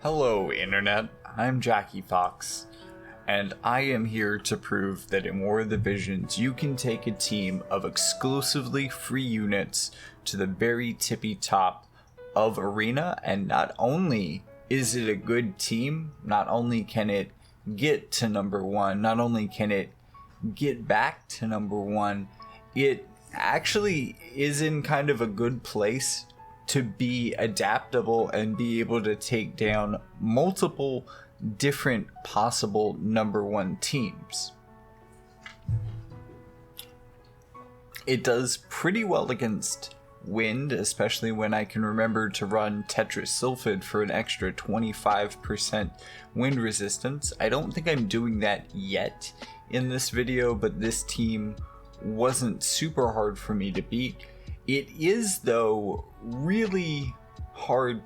Hello, Internet. I'm Jackie Fox, and I am here to prove that in War of the Visions, you can take a team of exclusively free units to the very tippy top of Arena, and not only is it a good team, not only can it get to number one, not only can it get back to number one, it actually is in kind of a good place to be adaptable and be able to take down multiple different possible number one teams. It does pretty well against wind, especially when I can remember to run Tetris Sylphid for an extra 25% wind resistance. I don't think I'm doing that yet in this video, but this team wasn't super hard for me to beat. It is, though, really hard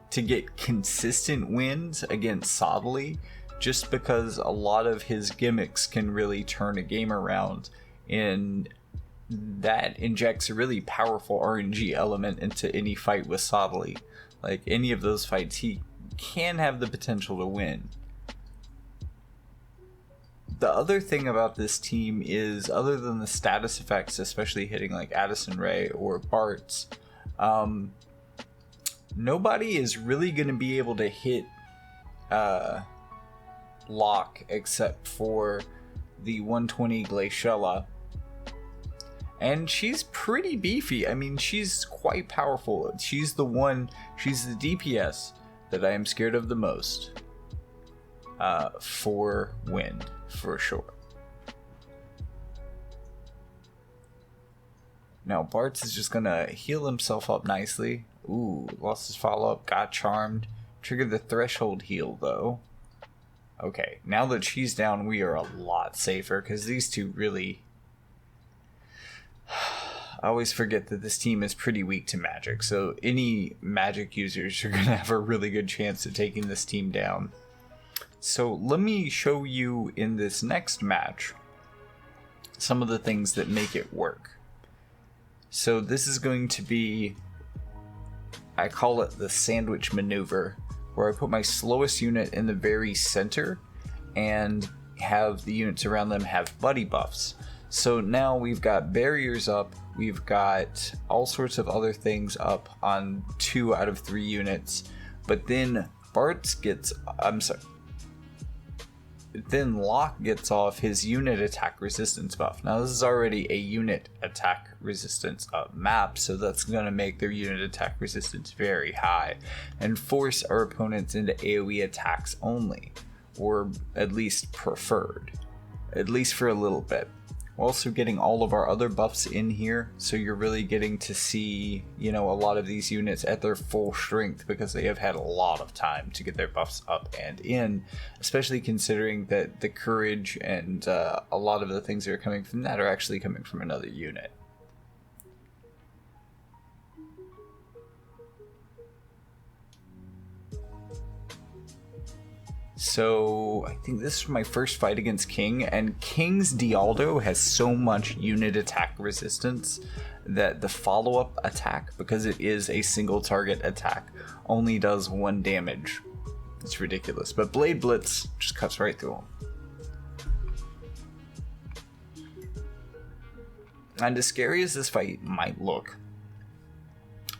to get consistent wins against Soddly, just because a lot of his gimmicks can really turn a game around, and that injects a really powerful RNG element into any fight with Soddly. Like, any of those fights, he can have the potential to win. The other thing about this team is, other than the status effects, especially hitting like Addison Ray or Bartz, nobody is really going to be able to hit Locke except for the 120 Glaciella. And she's pretty beefy. I mean, she's quite powerful. She's the DPS that I am scared of the most for wind, for sure. Now, Bartz is just gonna heal himself up nicely. Ooh, lost his follow-up, got charmed. Triggered the threshold heal, though. Okay, now that she's down, we are a lot safer, because these two really... I always forget that this team is pretty weak to magic, so any magic users are going to have a really good chance of taking this team down. So let me show you in this next match some of the things that make it work. So this is going to be, I call it the sandwich maneuver, where I put my slowest unit in the very center and have the units around them have buddy buffs. So now we've got barriers up, we've got all sorts of other things up on 2 out of 3 units, but then then Locke gets off his unit attack resistance buff. Now this is already a unit attack resistance map, so that's going to make their unit attack resistance very high and force our opponents into AoE attacks only, or at least preferred, at least for a little bit. We're also getting all of our other buffs in here, so you're really getting to see, a lot of these units at their full strength, because they have had a lot of time to get their buffs up and in, especially considering that the courage and a lot of the things that are coming from that are actually coming from another unit. So I think this is my first fight against King, and King's Dialdo has so much unit attack resistance that the follow-up attack, because it is a single target attack, only does 1 damage. It's ridiculous, but Blade Blitz just cuts right through him. And as scary as this fight might look,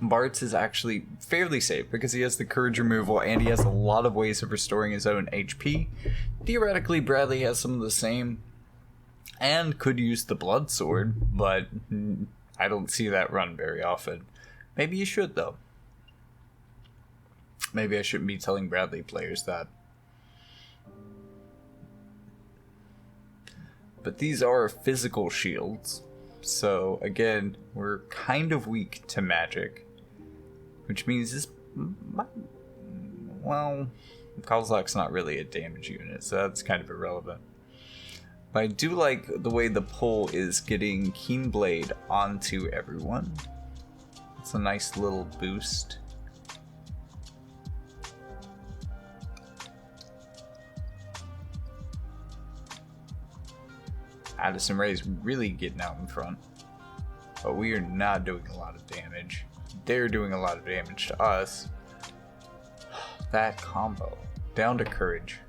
Bartz is actually fairly safe because he has the courage removal and he has a lot of ways of restoring his own HP. Theoretically, Bradley has some of the same and could use the blood sword, but I don't see that run very often. Maybe you should, though. Maybe I shouldn't be telling Bradley players that. But these are physical shields, so again, we're kind of weak to magic. Which means this, Kozlak's not really a damage unit, so that's kind of irrelevant. But I do like the way the pull is getting Keen Blade onto everyone. It's a nice little boost. Addison Ray's really getting out in front, but we are not doing a lot of damage. They're doing a lot of damage to us. that combo. Down to courage.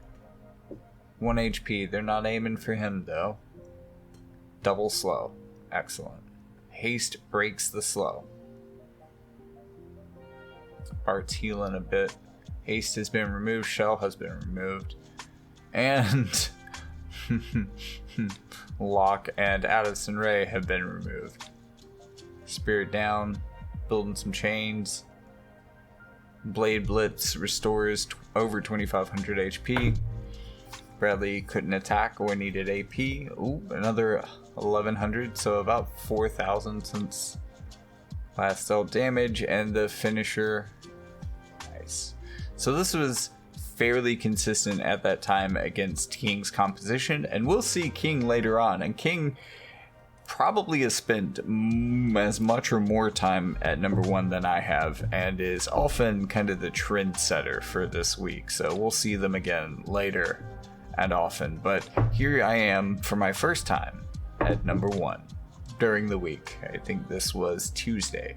1 HP. They're not aiming for him though. Double slow. Excellent. Haste breaks the slow. Bart's healing a bit. Haste has been removed. Shell has been removed. And Locke and Addison Ray have been removed. Spirit down. Building some chains. Blade Blitz restores over 2500 HP. Bradley couldn't attack or needed AP. Ooh, another 1100, so about 4000 since last dealt damage, and the finisher. Nice. So this was fairly consistent at that time against King's composition, and we'll see King later on, and King probably has spent as much or more time at number 1 than I have, and is often kind of the trendsetter for this week, so we'll see them again later and often. But here I am for my first time at number 1 during the week. I think this was Tuesday.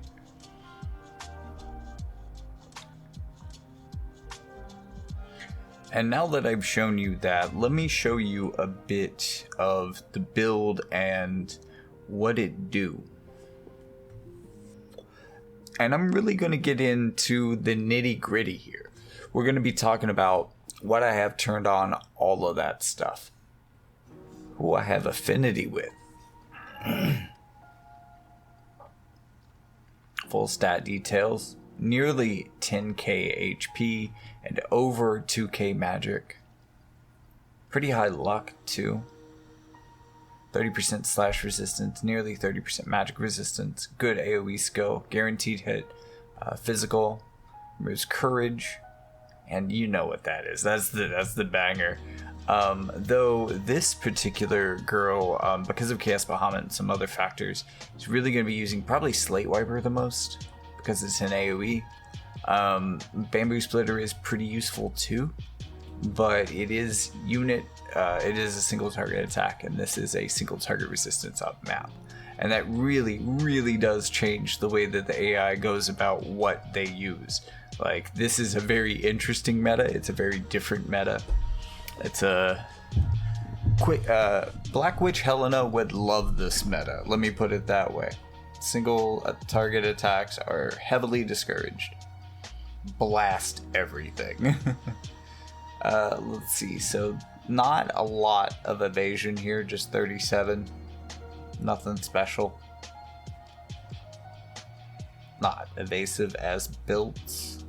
And now that I've shown you that, let me show you a bit of the build and what it do. And I'm really going to get into the nitty gritty here. We're going to be talking about what I have turned on, all of that stuff. Who I have affinity with. Full stat details. Nearly 10k HP and over 2k magic. Pretty high luck too. 30% slash resistance, nearly 30% magic resistance, good AoE skill, guaranteed hit, physical, removes courage, and you know what that is. That's the banger. Though this particular girl, because of Chaos Bahamut and some other factors, is really going to be using probably Slate Wiper the most, because it's an AoE. Bamboo Splitter is pretty useful too, but it is it is a single target attack, and this is a single target resistance up map, and that really does change the way that the AI goes about what they use. Like, this is a very interesting meta. It's a very different meta. It's a quick Black Witch Helena would love this meta, let me put it that way. Single target attacks are heavily discouraged. Blast everything. Let's see, so not a lot of evasion here, just 37. Nothing special. Not evasive as built.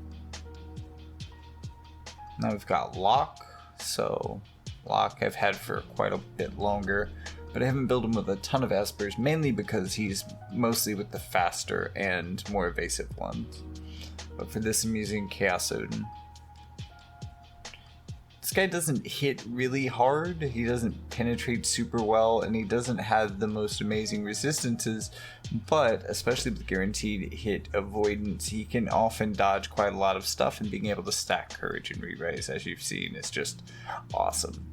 Now we've got Locke. So Locke I've had for quite a bit longer, but I haven't built him with a ton of espers, mainly because he's mostly with the faster and more evasive ones. But for this I'm using Chaos Odin. This guy doesn't hit really hard, he doesn't penetrate super well, and he doesn't have the most amazing resistances, but especially with guaranteed hit avoidance, he can often dodge quite a lot of stuff, and being able to stack courage and re-raise, as you've seen, is just awesome.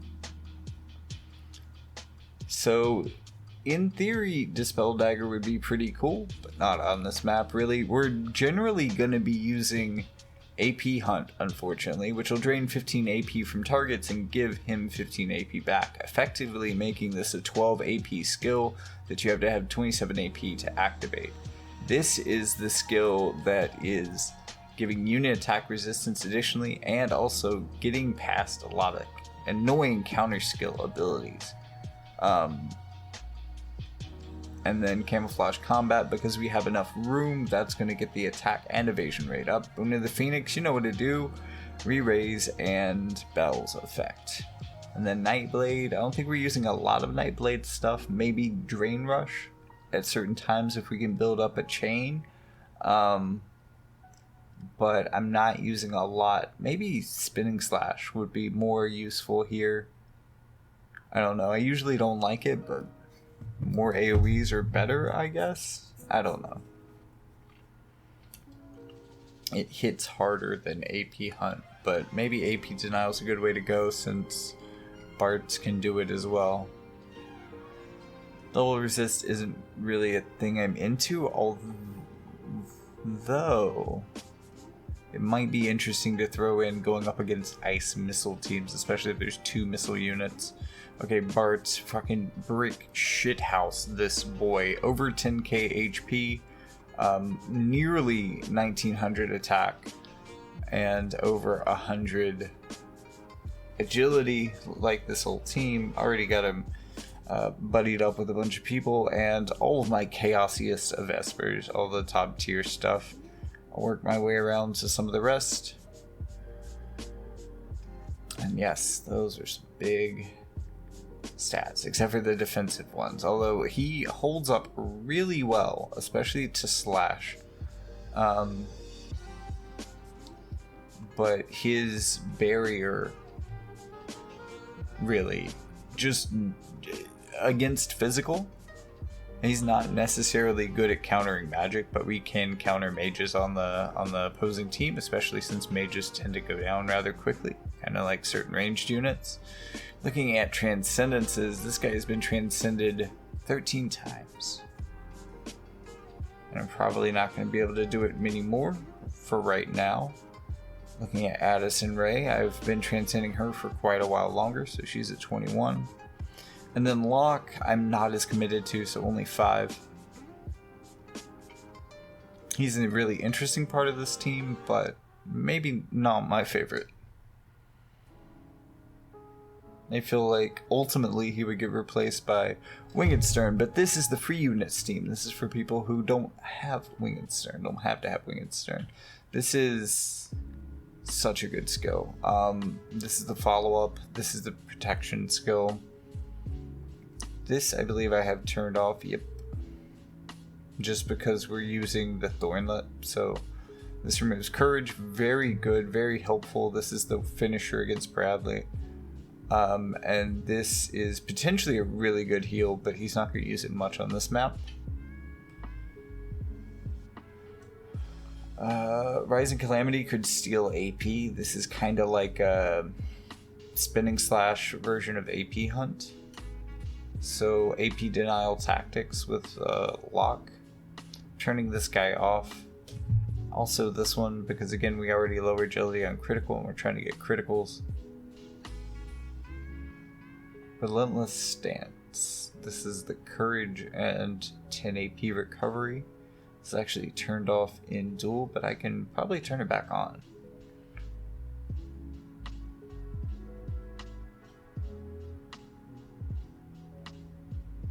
So in theory, Dispel Dagger would be pretty cool, but not on this map really. We're generally going to be using AP Hunt, unfortunately, which will drain 15 AP from targets and give him 15 AP back, effectively making this a 12 AP skill that you have to have 27 AP to activate. This is the skill that is giving unit attack resistance additionally, and also getting past a lot of annoying counter skill abilities. And then Camouflage Combat, because we have enough room, that's going to get the attack and evasion rate up. Boon of the Phoenix, you know what to do. Re-raise and Bell's effect. And then Nightblade, I don't think we're using a lot of Nightblade stuff. Maybe Drain Rush at certain times if we can build up a chain. But I'm not using a lot. Maybe Spinning Slash would be more useful here. I don't know, I usually don't like it, but more AoEs are better, I guess? I don't know. It hits harder than AP Hunt, but maybe AP Denial is a good way to go since Bartz can do it as well. Double Resist isn't really a thing I'm into, although it might be interesting to throw in going up against ice missile teams, especially if there's 2 missile units. Okay, Bartz, fucking brick shithouse this boy. Over 10k HP, nearly 1900 attack, and over 100 agility, like this whole team. Already got him buddied up with a bunch of people, and all of my chaosiest of Vespers, all the top tier stuff. I'll work my way around to some of the rest. And yes, those are some big stats, except for the defensive ones. Although he holds up really well, especially to slash. But his barrier really just against physical, he's not necessarily good at countering magic, but we can counter mages on the opposing team, especially since mages tend to go down rather quickly, kind of like certain ranged units. Looking at transcendences, this guy has been transcended 13 times, and I'm probably not going to be able to do it many more for right now. Looking at Addison Ray, I've been transcending her for quite a while longer, so she's at 21. And then Locke, I'm not as committed to, so only 5. He's a really interesting part of this team, but maybe not my favorite. I feel like ultimately he would get replaced by Winged Stern, but this is the free units team. This is for people who don't have Winged Stern, don't have to have Winged Stern. This is such a good skill. This is the follow-up. This is the protection skill. This, I believe I have turned off, yep. Just because we're using the Thornlet, so this removes courage, very good, very helpful. This is the finisher against Bradley. And this is potentially a really good heal, but he's not going to use it much on this map. Rising Calamity could steal AP. This is kind of like a spinning slash version of AP Hunt. So AP denial tactics with Locke. Turning this guy off. Also this one, because again we already lower agility on critical and we're trying to get criticals. Relentless Stance. This is the courage and 10 AP recovery. It's actually turned off in duel, but I can probably turn it back on.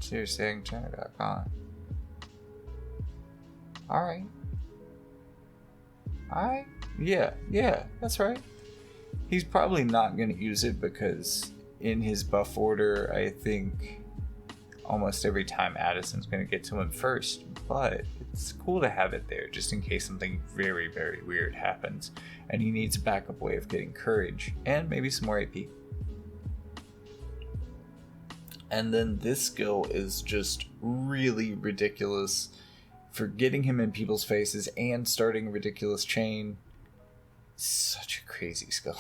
Seriously, I can turn it back on. Alright. Alright. Yeah, that's right. He's probably not going to use it because in his buff order, I think almost every time Addison's going to get to him first, but it's cool to have it there just in case something very, very weird happens and he needs a backup way of getting courage and maybe some more AP. And then this skill is just really ridiculous for getting him in people's faces and starting a ridiculous chain. Such a crazy skill.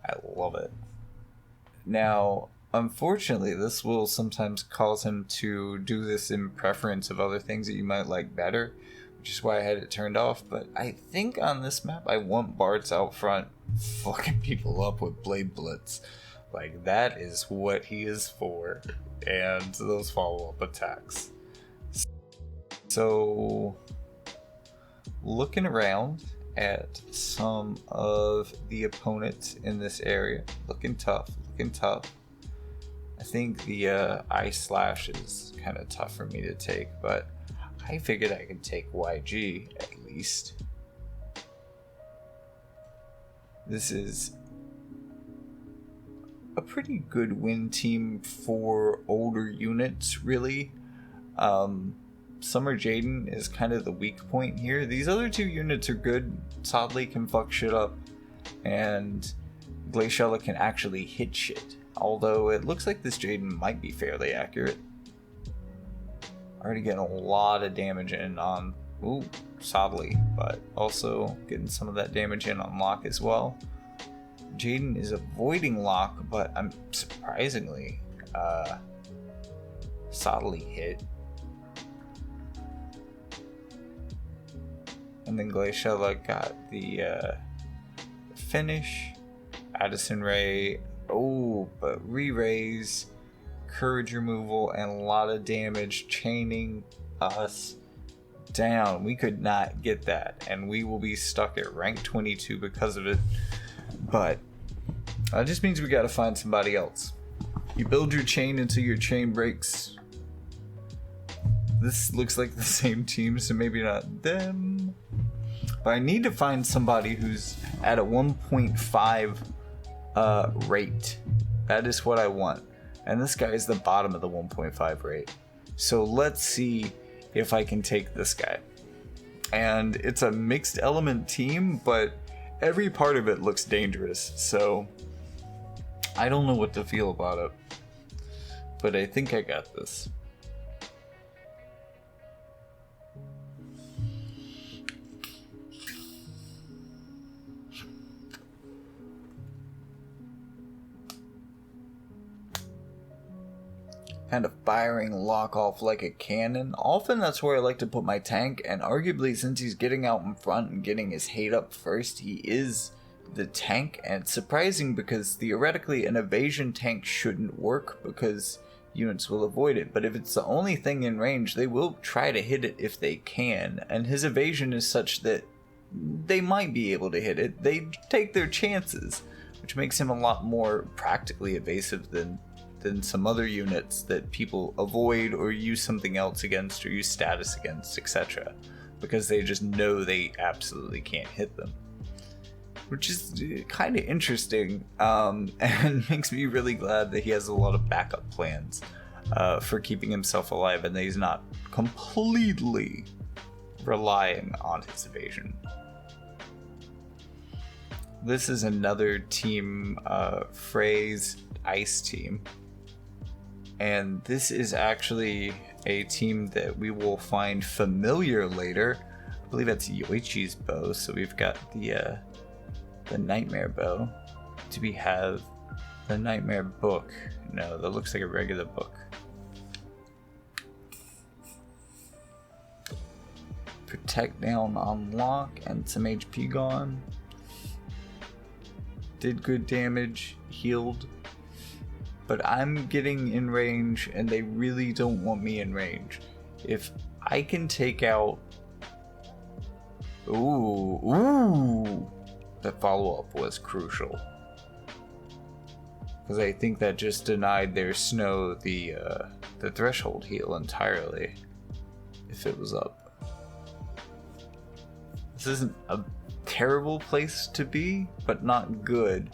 I love it. Now, unfortunately, this will sometimes cause him to do this in preference of other things that you might like better, which is why I had it turned off. But I think on this map, I want Bartz out front fucking people up with Blade Blitz. Like, that is what he is for. And those follow-up attacks. So, looking around at some of the opponents in this area, looking tough. I think the Ice Slash is kind of tough for me to take, but I figured I could take YG at least. This is a pretty good win team for older units, really. Summer Jaden is kind of the weak point here. These other 2 units are good. Sadly can fuck shit up, and Glaciella can actually hit shit. Although it looks like this Jaden might be fairly accurate. Already getting a lot of damage in on Sadly, but also getting some of that damage in on Locke as well. Jaden is avoiding Locke, but I'm surprisingly Sadly hit. And then Glaciella got the finish. Addison Ray. Oh, but re-raise, courage removal, and a lot of damage chaining us down. We could not get that, and we will be stuck at rank 22 because of it. But that just means we gotta find somebody else. You build your chain until your chain breaks. This looks like the same team, so maybe not them. But I need to find somebody who's at a 1.5 rate. That is what I want. And this guy is the bottom of the 1.5 rate. So let's see if I can take this guy. And it's a mixed element team, but every part of it looks dangerous. So I don't know what to feel about it. But I think I got this. Kind of firing Locke off like a cannon. Often that's where I like to put my tank, and arguably since he's getting out in front and getting his hate up first, he is the tank. And it's surprising because theoretically an evasion tank shouldn't work because units will avoid it, but if it's the only thing in range, they will try to hit it if they can, and his evasion is such that they might be able to hit it. They take their chances, which makes him a lot more practically evasive than some other units that people avoid or use something else against or use status against, etc. because they just know they absolutely can't hit them. Which is kind of interesting, and makes me really glad that he has a lot of backup plans for keeping himself alive and that he's not completely relying on his evasion. This is another team, Frey's Ice team. And this is actually a team that we will find familiar later. I believe that's Yoichi's bow, so we've got the Nightmare bow. Do we have the Nightmare book? No, that looks like a regular book. Protect down on Locke and some HP gone. Did good damage, healed. But I'm getting in range and they really don't want me in range. If I can take out... Ooh. The follow-up was crucial. Because I think that just denied their Snow the threshold heal entirely. If it was up. This isn't a terrible place to be, but not good.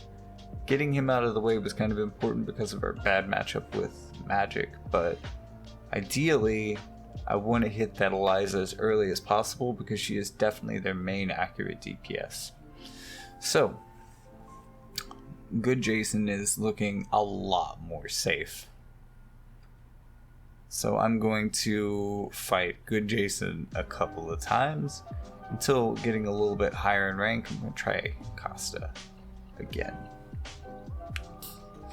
Getting him out of the way was kind of important because of our bad matchup with Magic, but ideally I want to hit that Eliza as early as possible because she is definitely their main accurate DPS. So, good Jason is looking a lot more safe. So I'm going to fight good Jason a couple of times until getting a little bit higher in rank. I'm going to try Costa again.